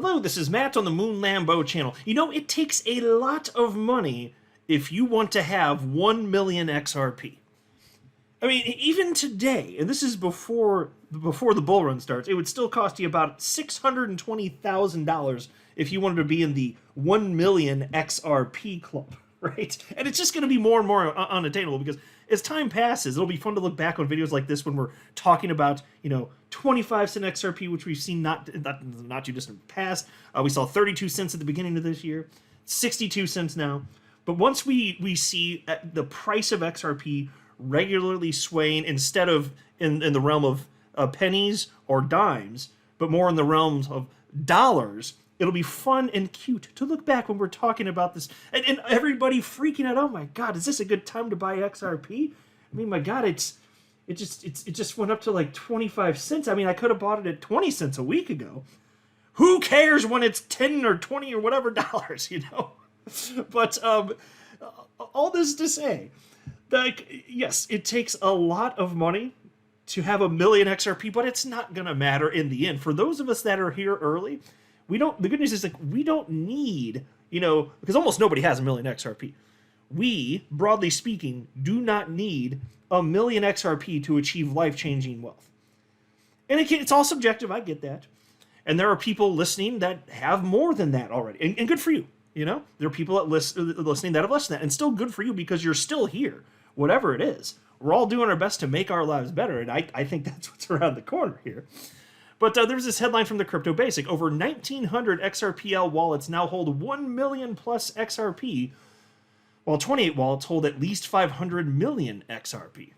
Hello, this is Matt on the Moon Lambo channel. You know, it takes a lot of money if you want to have 1 million XRP. I mean, even today, and this is before the bull run starts, it would still cost you about $620,000 if you wanted to be in the 1 million XRP club, right? And it's just going to be more and more unattainable because as time passes, it'll be fun to look back on videos like this when we're talking about, 25 cent XRP, which we've seen not too distant past. We saw 32 cents at the beginning of this year, 62 cents now. But once we see the price of XRP regularly swaying instead of in the realm of pennies or dimes, but more in the realms of dollars, it'll be fun and cute to look back when we're talking about this and everybody freaking out. Oh my God, is this a good time to buy XRP? I mean, my God, it just went up to like 25 cents. I mean, I could have bought it at 20 cents a week ago. Who cares when it's 10 or 20 or whatever dollars, But all this to say, like, yes, it takes a lot of money to have 1 million XRP, but it's not gonna matter in the end. For those of us that are here early, the good news is, like, we don't need, because almost nobody has 1 million XRP. We, broadly speaking, do not need 1 million XRP to achieve life-changing wealth. And it's all subjective, I get that. And there are people listening that have more than that already, and good for you. There are people that listening that have less than that, and still good for you because you're still here, whatever it is. We're all doing our best to make our lives better, and I think that's what's around the corner here. But there's this headline from the Crypto Basic. Over 1,900 XRPL wallets now hold 1 million plus XRP, while 28 wallets hold at least 500 million XRP.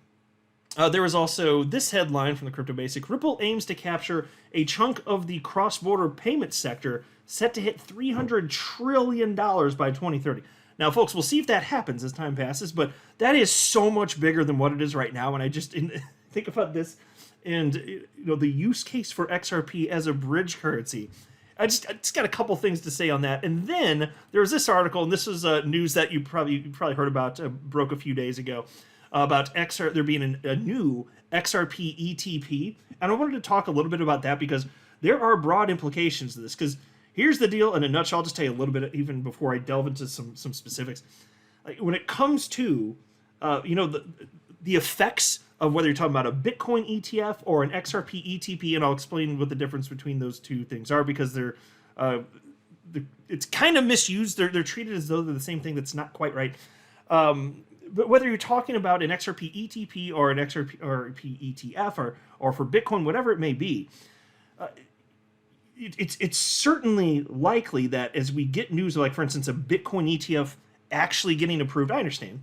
There was also this headline from the Crypto Basic. Ripple aims to capture a chunk of the cross-border payment sector, set to hit $300 trillion by 2030. Now, folks, we'll see if that happens as time passes, but that is so much bigger than what it is right now, and I just think about this and the use case for XRP as a bridge currency. I just got a couple things to say on that. And then there was this article, and this was news that you probably heard about, broke a few days ago, about there being a new XRP ETP. And I wanted to talk a little bit about that because there are broad implications to this. Because here's the deal in a nutshell. I'll just tell you a little bit even before I delve into some specifics. Like, when it comes to the effects of whether you're talking about a Bitcoin ETF or an XRP ETP, and I'll explain what the difference between those two things are because it's kind of misused. They're treated as though they're the same thing. That's not quite right. But whether you're talking about an XRP ETP or an XRP ETF or for Bitcoin, whatever it may be, it's certainly likely that as we get news, like for instance, a Bitcoin ETF actually getting approved, I understand.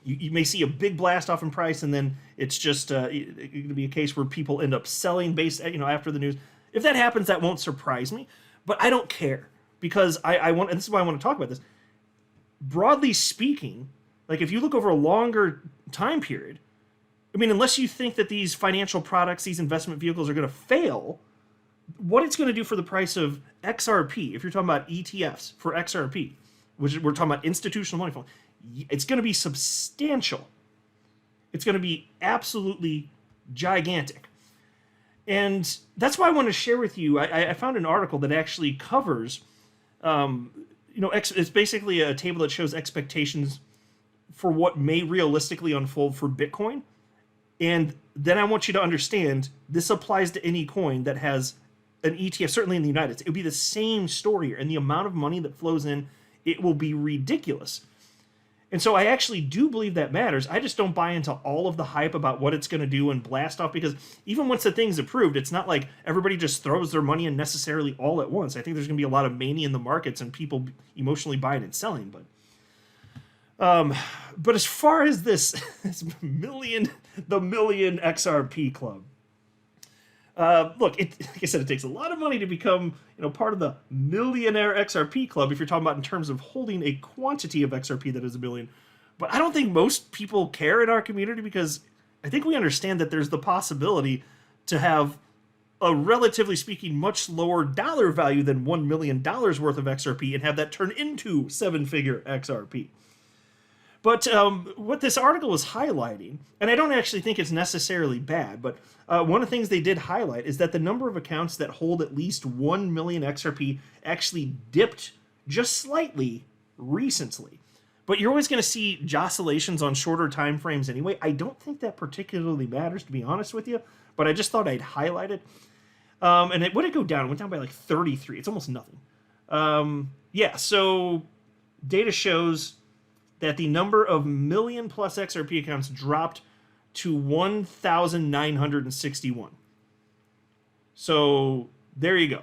You may see a big blast off in price, and then it's just going to be a case where people end up selling based, after the news. If that happens, that won't surprise me, but I don't care because I want, and this is why I want to talk about this. Broadly speaking, like if you look over a longer time period, I mean, unless you think that these financial products, these investment vehicles are going to fail, what it's going to do for the price of XRP, if you're talking about ETFs for XRP, which we're talking about institutional money fund, it's going to be substantial. It's going to be absolutely gigantic. And that's why I want to share with you, I found an article that actually covers, it's basically a table that shows expectations for what may realistically unfold for Bitcoin. And then I want you to understand this applies to any coin that has an ETF, certainly in the United States. It would be the same story here. And the amount of money that flows in, it will be ridiculous. And so I actually do believe that matters. I just don't buy into all of the hype about what it's going to do and blast off, because even once the thing's approved, it's not like everybody just throws their money in necessarily all at once. I think there's going to be a lot of mania in the markets and people emotionally buying and selling. But as far as the Million XRP Club, look, like I said, it takes a lot of money to become part of the Millionaire XRP Club if you're talking about in terms of holding a quantity of XRP that is 1 million. But I don't think most people care in our community because I think we understand that there's the possibility to have a relatively speaking much lower dollar value than $1 million worth of XRP and have that turn into 7-figure XRP. But what this article was highlighting, and I don't actually think it's necessarily bad, but one of the things they did highlight is that the number of accounts that hold at least 1 million XRP actually dipped just slightly recently. But you're always going to see oscillations on shorter time frames anyway. I don't think that particularly matters, to be honest with you, but I just thought I'd highlight it. And what did it go down? It went down by like 33. It's almost nothing. Yeah, so data shows that the number of million plus XRP accounts dropped to 1,961. So there you go.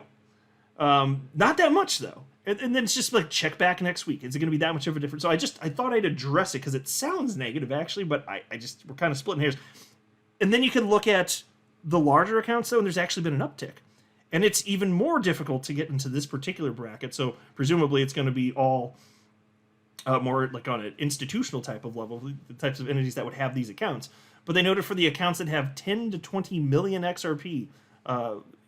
Not that much though. And then it's just like check back next week. Is it going to be that much of a difference? So I thought I'd address it because it sounds negative actually, but we're kind of splitting hairs. And then you can look at the larger accounts though, and there's actually been an uptick. And it's even more difficult to get into this particular bracket. So presumably it's going to be all more like on an institutional type of level, the types of entities that would have these accounts. But they noted for the accounts that have 10 to 20 million XRP,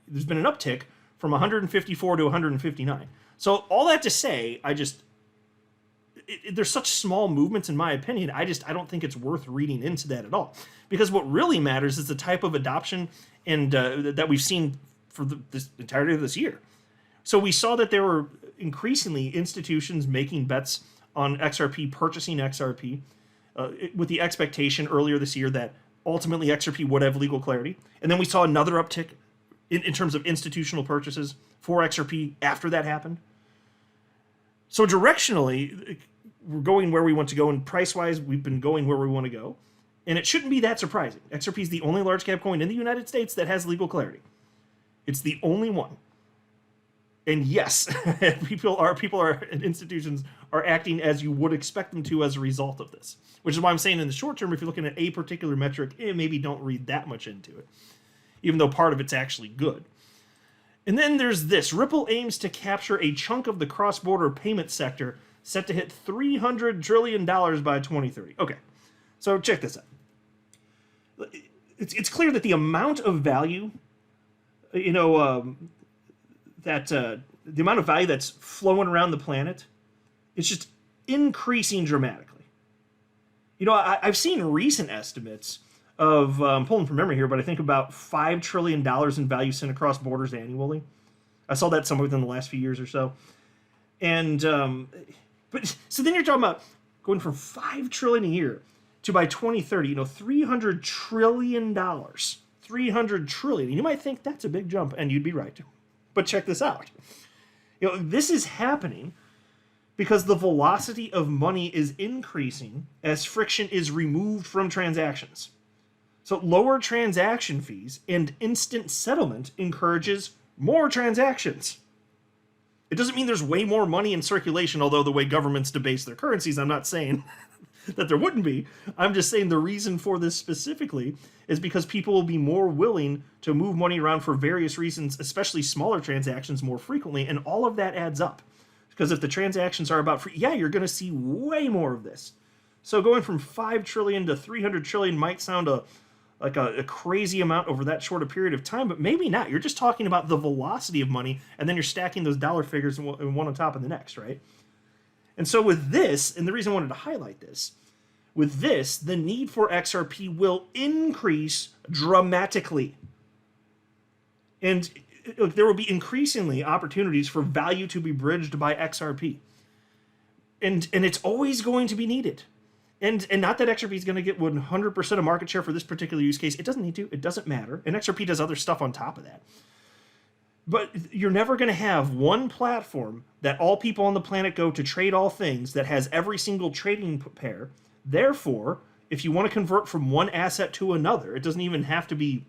there's been an uptick from 154 to 159. So all that to say, there's such small movements in my opinion, I don't think it's worth reading into that at all. Because what really matters is the type of adoption and that we've seen for this entirety of this year. So we saw that there were increasingly institutions making bets on XRP, purchasing XRP, with the expectation earlier this year that ultimately XRP would have legal clarity. And then we saw another uptick in terms of institutional purchases for XRP after that happened. So directionally, we're going where we want to go, and price-wise, we've been going where we want to go. And it shouldn't be that surprising. XRP is the only large-cap coin in the United States that has legal clarity. It's the only one. And yes, people and institutions are acting as you would expect them to as a result of this. Which is why I'm saying in the short term, if you're looking at a particular metric, maybe don't read that much into it. Even though part of it's actually good. And then there's this. Ripple aims to capture a chunk of the cross-border payment sector, set to hit $300 trillion by 2030. Okay, so check this out. It's clear that the amount of value, the amount of value that's flowing around the planet, it's just increasing dramatically. I've seen recent estimates of, I'm pulling from memory here, but I think about $5 trillion in value sent across borders annually. I saw that somewhere within the last few years or so. And, but so then you're talking about going from $5 trillion a year to by 2030, $300 trillion. $300 trillion. You might think that's a big jump, and you'd be right. But check this out. This is happening because the velocity of money is increasing as friction is removed from transactions. So lower transaction fees and instant settlement encourages more transactions. It doesn't mean there's way more money in circulation, although the way governments debase their currencies, I'm not saying that there wouldn't be. I'm just saying the reason for this specifically is because people will be more willing to move money around for various reasons, especially smaller transactions more frequently, and all of that adds up. Because if the transactions are about free, you're going to see way more of this. So going from 5 trillion to 300 trillion might sound like a crazy amount over that short a period of time, but maybe not. You're just talking about the velocity of money, and then you're stacking those dollar figures one on top of the next, right? And so with this, and the reason I wanted to highlight this, with this, the need for XRP will increase dramatically. And there will be increasingly opportunities for value to be bridged by XRP. And it's always going to be needed. And not that XRP is going to get 100% of market share for this particular use case. It doesn't need to. It doesn't matter. And XRP does other stuff on top of that. But you're never going to have one platform that all people on the planet go to trade all things that has every single trading pair. Therefore, if you want to convert from one asset to another, it doesn't even have to be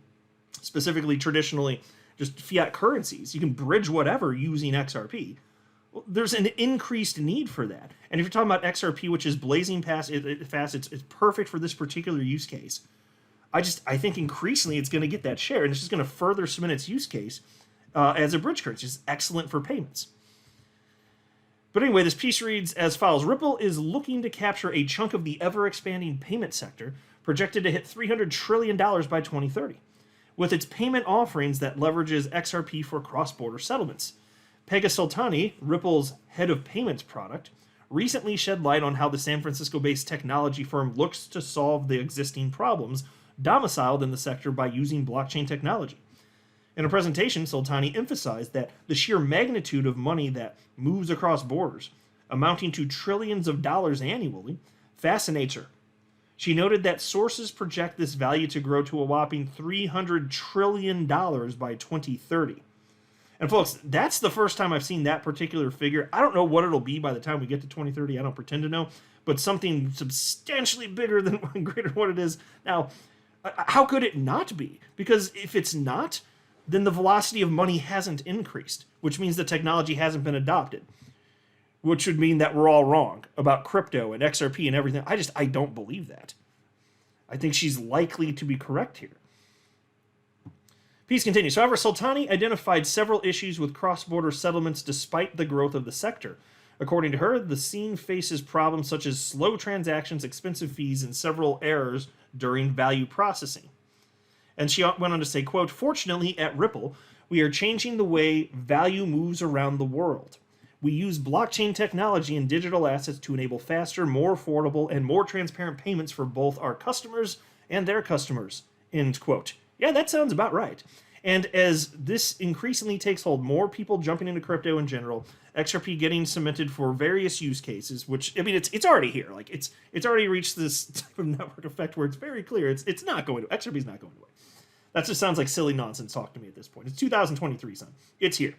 specifically traditionally just fiat currencies. You can bridge whatever using XRP. Well, there's an increased need for that. And if you're talking about XRP, which is blazing fast, it's perfect for this particular use case. I think increasingly it's going to get that share, and it's just going to further cement its use case as a bridge currency. It's excellent for payments. But anyway, this piece reads as follows. Ripple is looking to capture a chunk of the ever-expanding payment sector, projected to hit $300 trillion by 2030, with its payment offerings that leverages XRP for cross-border settlements. Pegah Sultani, Ripple's head of payments product, recently shed light on how the San Francisco-based technology firm looks to solve the existing problems domiciled in the sector by using blockchain technology. In a presentation, Soltani emphasized that the sheer magnitude of money that moves across borders, amounting to trillions of dollars annually, fascinates her. She noted that sources project this value to grow to a whopping $300 trillion by 2030. And folks, that's the first time I've seen that particular figure. I don't know what it'll be by the time we get to 2030. I don't pretend to know, but something substantially bigger than greater than what it is now. How could it not be? Because if it's not, then the velocity of money hasn't increased, which means the technology hasn't been adopted, which would mean that we're all wrong about crypto and XRP and everything. I don't believe that. I think she's likely to be correct here. Piece continues. However, Soltani identified several issues with cross-border settlements despite the growth of the sector. According to her, the scene faces problems such as slow transactions, expensive fees, and several errors during value processing. And she went on to say, quote, "Fortunately, at Ripple, we are changing the way value moves around the world. We use blockchain technology and digital assets to enable faster, more affordable, and more transparent payments for both our customers and their customers," end quote. Yeah, that sounds about right. And as this increasingly takes hold, more people jumping into crypto in general, XRP getting cemented for various use cases, which, I mean, it's already here. Like, it's already reached this type of network effect where it's very clear it's not going to, XRP's not going away. That just sounds like silly nonsense talk to me at this point. It's 2023, son. It's here.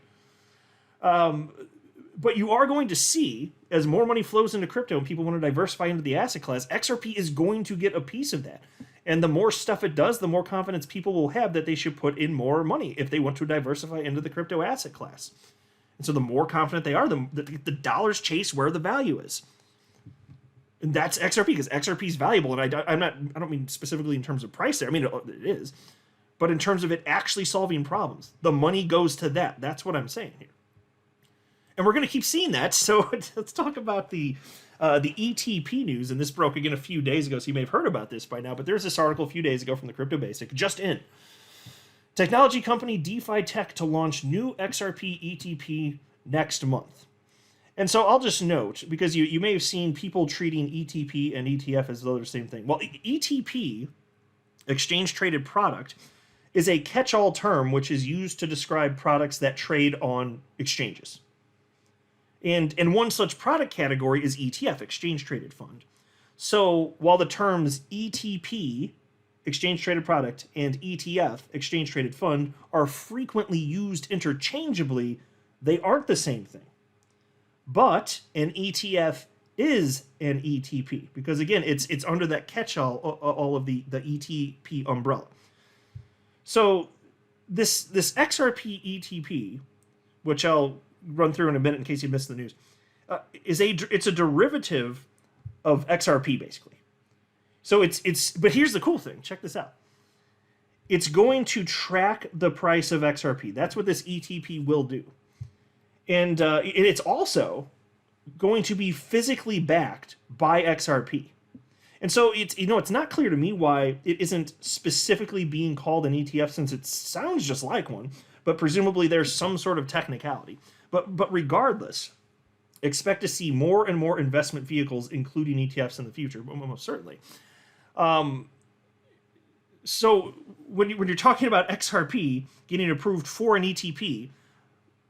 But you are going to see, as more money flows into crypto and people want to diversify into the asset class, XRP is going to get a piece of that. And the more stuff it does, the more confidence people will have that they should put in more money if they want to diversify into the crypto asset class. And so the more confident they are, the dollars chase where the value is. And that's XRP, because XRP is valuable. And I don't mean specifically in terms of price there. I mean, it is. But in terms of it actually solving problems, the money goes to that. That's what I'm saying here. And we're going to keep seeing that. So let's talk about the ETP news. And this broke again a few days ago, so you may have heard about this by now. But there's this article a few days ago from the Crypto Basic, just in. Technology company DeFi Tech to launch new XRP ETP next month. And so I'll just note, because you may have seen people treating ETP and ETF as though they're the same thing. Well, ETP, exchange traded product, is a catch-all term which is used to describe products that trade on exchanges. And one such product category is ETF, exchange traded fund. So while the terms ETP, exchange traded product, and ETF, exchange traded fund, are frequently used interchangeably, they aren't the same thing. But an ETF is an ETP, because again, it's under that catch-all, all of the ETP umbrella. So this XRP ETP, which I'll run through in a minute in case you missed the news, it's a derivative of XRP basically. So but here's the cool thing. Check this out. It's going to track the price of XRP. That's what this ETP will do. And it's also going to be physically backed by XRP. And so it's not clear to me why it isn't specifically being called an ETF, since it sounds just like one, but presumably there's some sort of technicality. But regardless, expect to see more and more investment vehicles, including ETFs, in the future, most certainly. So when you're talking about XRP getting approved for an ETP,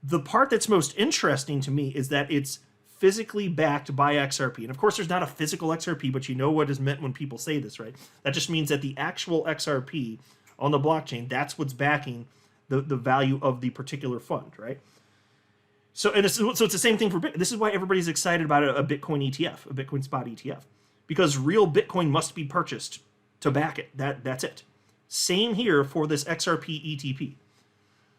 the part that's most interesting to me is that it's physically backed by XRP. And of course, there's not a physical XRP, but you know what is meant when people say this, right? That just means that the actual XRP on the blockchain, that's what's backing the value of the particular fund, right? So it's the same thing for Bitcoin. This is why everybody's excited about a Bitcoin ETF, a Bitcoin spot ETF, because real Bitcoin must be purchased to back it. That's it. Same here for this XRP ETP.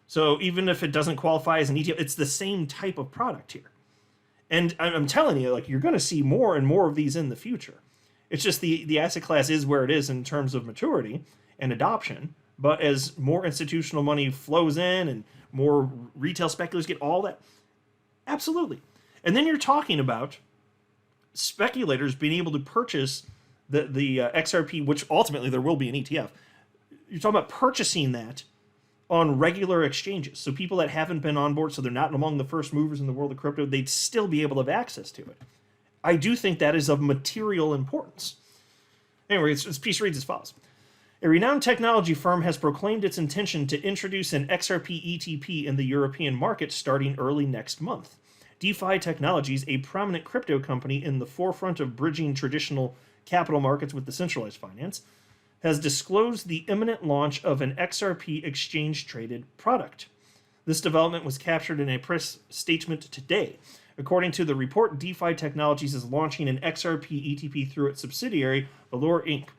So even if it doesn't qualify as an ETF, it's the same type of product here. And I'm telling you, like, you're going to see more and more of these in the future. It's just the asset class is where it is in terms of maturity and adoption. But as more institutional money flows in and more retail speculators get all that, absolutely. And then you're talking about speculators being able to purchase the XRP, which ultimately there will be an ETF. You're talking about purchasing that on regular exchanges. So people that haven't been on board, so they're not among the first movers in the world of crypto, they'd still be able to have access to it. I do think that is of material importance. Anyway, this piece reads as follows. A renowned technology firm has proclaimed its intention to introduce an XRP ETP in the European market starting early next month. DeFi Technologies, a prominent crypto company in the forefront of bridging traditional capital markets with decentralized finance, has disclosed the imminent launch of an XRP exchange-traded product. This development was captured in a press statement today. According to the report, DeFi Technologies is launching an XRP ETP through its subsidiary, Valor Inc.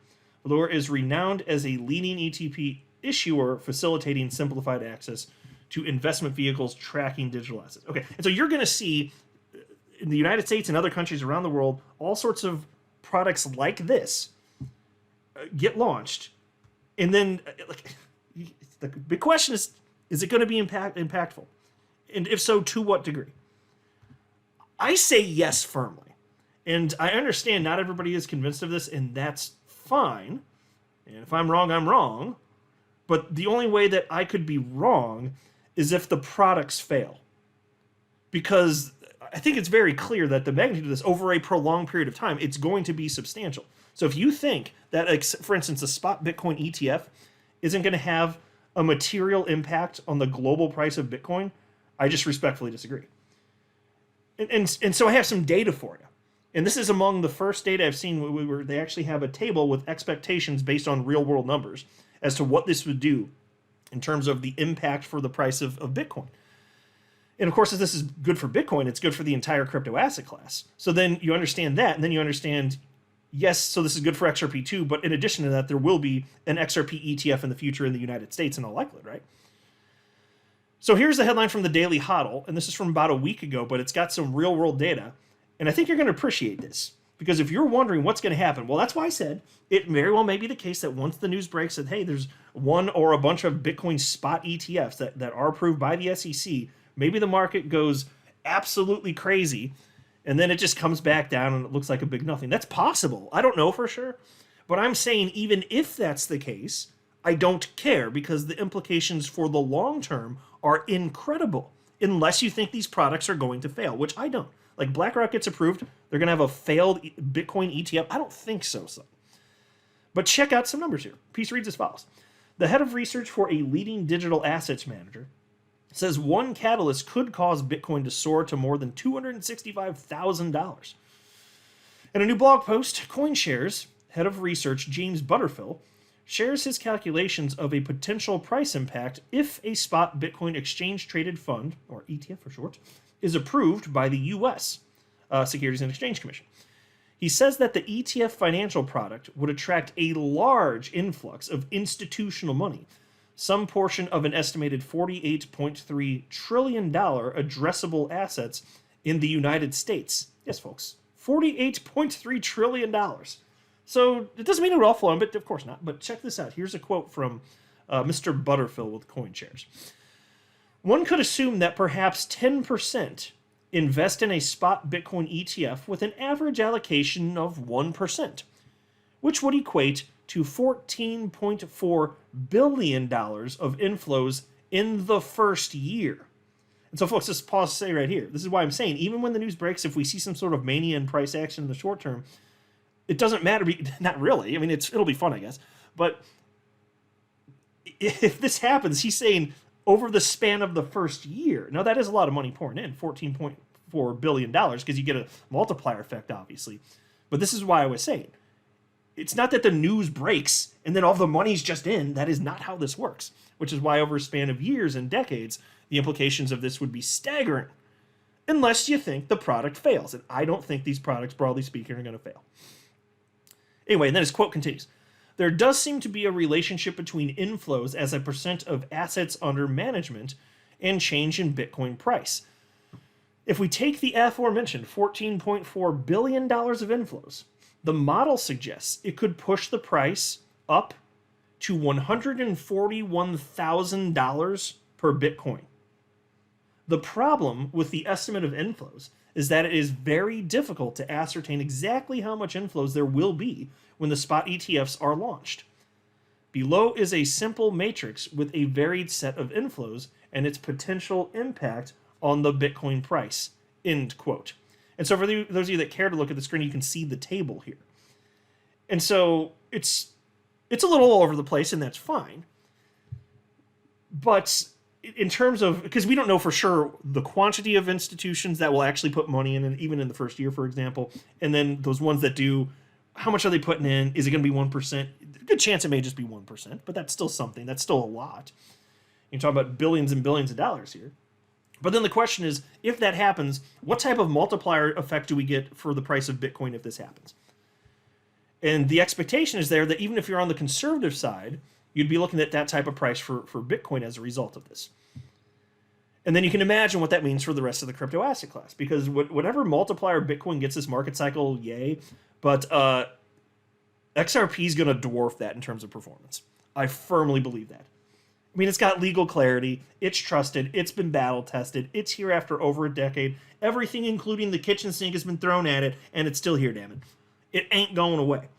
Valor is renowned as a leading ETP issuer, facilitating simplified access to investment vehicles tracking digital assets. Okay, and so you're going to see in the United States and other countries around the world all sorts of products like this get launched, and then the big question is it going to be impactful? And if so, to what degree? I say yes firmly. And I understand not everybody is convinced of this, and that's fine. And if I'm wrong, I'm wrong. But the only way that I could be wrong is if the products fail. Because I think it's very clear that the magnitude of this over a prolonged period of time, it's going to be substantial. So if you think that, for instance, a spot Bitcoin ETF isn't going to have a material impact on the global price of Bitcoin, I just respectfully disagree. And so I have some data for you. And this is among the first data I've seen where they actually have a table with expectations based on real world numbers as to what this would do in terms of the impact for the price of Bitcoin. And of course, if this is good for Bitcoin, it's good for the entire crypto asset class. So then you understand that, and then you understand, yes, so this is good for XRP too, but in addition to that, there will be an XRP ETF in the future in the United States in all likelihood, right? So here's the headline from the Daily Hodl, and this is from about a week ago, but it's got some real world data. And I think you're going to appreciate this, because if you're wondering what's going to happen, well, that's why I said it very well may be the case that once the news breaks that, hey, there's one or a bunch of Bitcoin spot ETFs that are approved by the SEC, maybe the market goes absolutely crazy, and then it just comes back down and it looks like a big nothing. That's possible. I don't know for sure. But I'm saying even if that's the case, I don't care, because the implications for the long term are incredible, unless you think these products are going to fail, which I don't. Like BlackRock gets approved, they're going to have a failed Bitcoin ETF. I don't think so. But check out some numbers here. Piece reads as follows. The head of research for a leading digital assets manager says one catalyst could cause Bitcoin to soar to more than $265,000. In a new blog post, CoinShares head of research James Butterfill shares his calculations of a potential price impact if a spot Bitcoin exchange-traded fund, or ETF for short, is approved by the U.S. Securities and Exchange Commission. He says that the ETF financial product would attract a large influx of institutional money, some portion of an estimated $48.3 trillion addressable assets in the United States. Yes, folks, $48.3 trillion. So it doesn't mean it would all flow, but of course not. But check this out. Here's a quote from Mr. Butterfill with CoinShares. One could assume that perhaps 10% invest in a spot Bitcoin ETF with an average allocation of 1%, which would equate to $14.4 billion of inflows in the first year. And so, folks, just pause to say right here. This is why I'm saying, even when the news breaks, if we see some sort of mania and price action in the short term, it doesn't matter. Not really. I mean, it'll be fun, I guess. But if this happens, he's saying over the span of the first year. Now, that is a lot of money pouring in, $14.4 billion, because you get a multiplier effect, obviously. But this is why I was saying, it's not that the news breaks and then all the money's just in. That is not how this works, which is why over a span of years and decades, the implications of this would be staggering, unless you think the product fails. And I don't think these products, broadly speaking, are going to fail. Anyway, and then his quote continues. There does seem to be a relationship between inflows as a percent of assets under management and change in Bitcoin price. If we take the aforementioned $14.4 billion of inflows, the model suggests it could push the price up to $141,000 per Bitcoin. The problem with the estimate of inflows is that it is very difficult to ascertain exactly how much inflows there will be when the spot ETFs are launched. Below is a simple matrix with a varied set of inflows and its potential impact on the Bitcoin price. End quote. And so for those of you that care to look at the screen, you can see the table here. And so it's a little all over the place, and that's fine. But in terms of, because we don't know for sure the quantity of institutions that will actually put money in, even in the first year, for example, and then those ones that do, how much are they putting in? Is it going to be 1%? Good chance it may just be 1%, but that's still something. That's still a lot. You're talking about billions and billions of dollars here. But then the question is, if that happens, what type of multiplier effect do we get for the price of Bitcoin if this happens? And the expectation is there that even if you're on the conservative side, you'd be looking at that type of price for Bitcoin as a result of this. And then you can imagine what that means for the rest of the crypto asset class, because whatever multiplier Bitcoin gets this market cycle, yay, but XRP is going to dwarf that in terms of performance. I firmly believe that. I mean, it's got legal clarity, it's trusted, it's been battle tested, it's here after over a decade. Everything, including the kitchen sink, has been thrown at it, and it's still here, damn it. It ain't going away.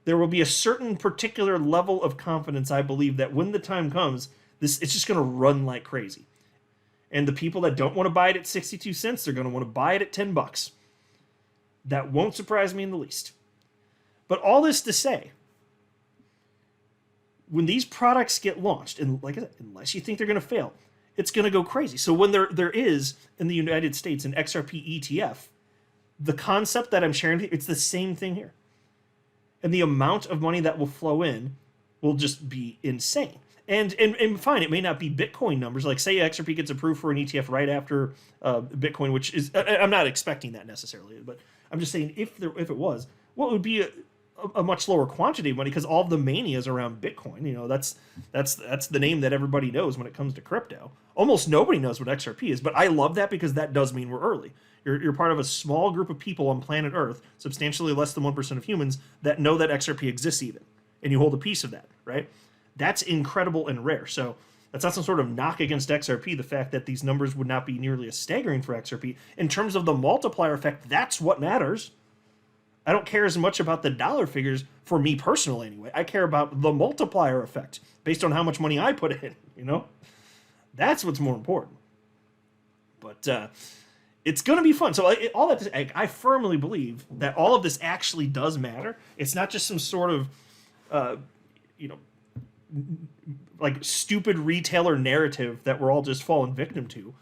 There will be a certain particular level of confidence, I believe, that when the time comes, it's just going to run like crazy. And the people that don't want to buy it at 62 cents, they're going to want to buy it at $10. That won't surprise me in the least. But all this to say, when these products get launched, and like I said, unless you think they're going to fail, it's going to go crazy. So when there is, in the United States, an XRP ETF, the concept that I'm sharing, it's the same thing here. And the amount of money that will flow in will just be insane. And fine, it may not be Bitcoin numbers. Like, say XRP gets approved for an ETF right after Bitcoin, which is, I'm not expecting that necessarily, but I'm just saying if it was, what would be a much lower quantity of money, because all of the mania is around Bitcoin. You know, that's the name that everybody knows when it comes to crypto. Almost nobody knows what XRP is, but I love that because that does mean we're early. You're part of a small group of people on planet Earth, substantially less than 1% of humans, that know that XRP exists even, and you hold a piece of that, right? That's incredible and rare. So that's not some sort of knock against XRP, the fact that these numbers would not be nearly as staggering for XRP. In terms of the multiplier effect, that's what matters. I don't care as much about the dollar figures, for me personally anyway. I care about the multiplier effect based on how much money I put in, you know? That's what's more important. But it's going to be fun. So all that to say, I firmly believe that all of this actually does matter. It's not just some sort of, like stupid retailer narrative that we're all just falling victim to.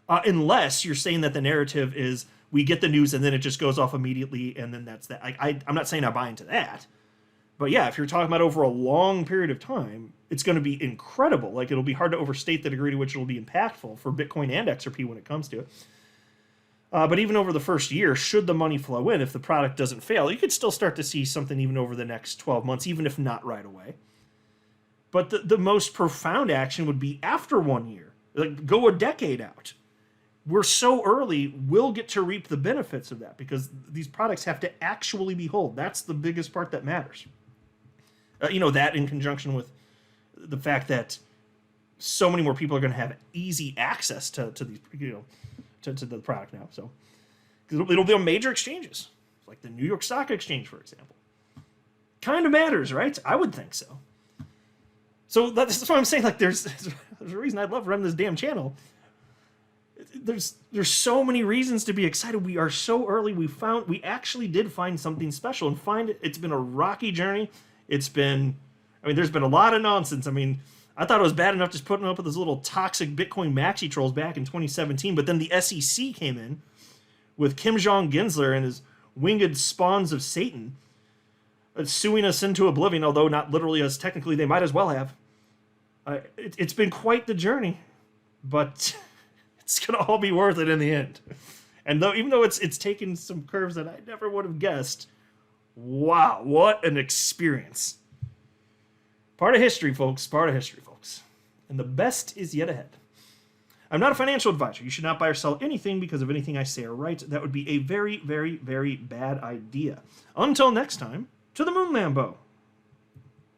Unless you're saying that the narrative is, we get the news and then it just goes off immediately, and then that's that. I'm not saying I buy into that. But yeah, if you're talking about over a long period of time, it's going to be incredible. Like, it'll be hard to overstate the degree to which it'll be impactful for Bitcoin and XRP when it comes to it. But even over the first year, should the money flow in, if the product doesn't fail, you could still start to see something even over the next 12 months, even if not right away. But the most profound action would be after 1 year. Like, go a decade out. We're so early, we'll get to reap the benefits of that, because these products have to actually be whole. That's the biggest part that matters. That in conjunction with the fact that so many more people are going to have easy access to these, to the product now. So it'll be on major exchanges, like the New York Stock Exchange, for example. Kind of matters, right? I would think so. So that's why I'm saying, like, there's a reason I love running this damn channel. There's so many reasons to be excited. We are so early. We actually did find something special, and it's been a rocky journey. There's been a lot of nonsense. I mean, I thought it was bad enough just putting up with those little toxic Bitcoin maxi trolls back in 2017, but then the SEC came in with Kim Jong-Gensler and his winged spawns of Satan suing us into oblivion, although not literally, as technically they might as well have. It's been quite the journey, but it's going to all be worth it in the end. And even though it's taken some curves that I never would have guessed, wow, what an experience. Part of history, folks. Part of history, folks. And the best is yet ahead. I'm not a financial advisor. You should not buy or sell anything because of anything I say or write. That would be a very, very, very bad idea. Until next time, to the moon, Lambo.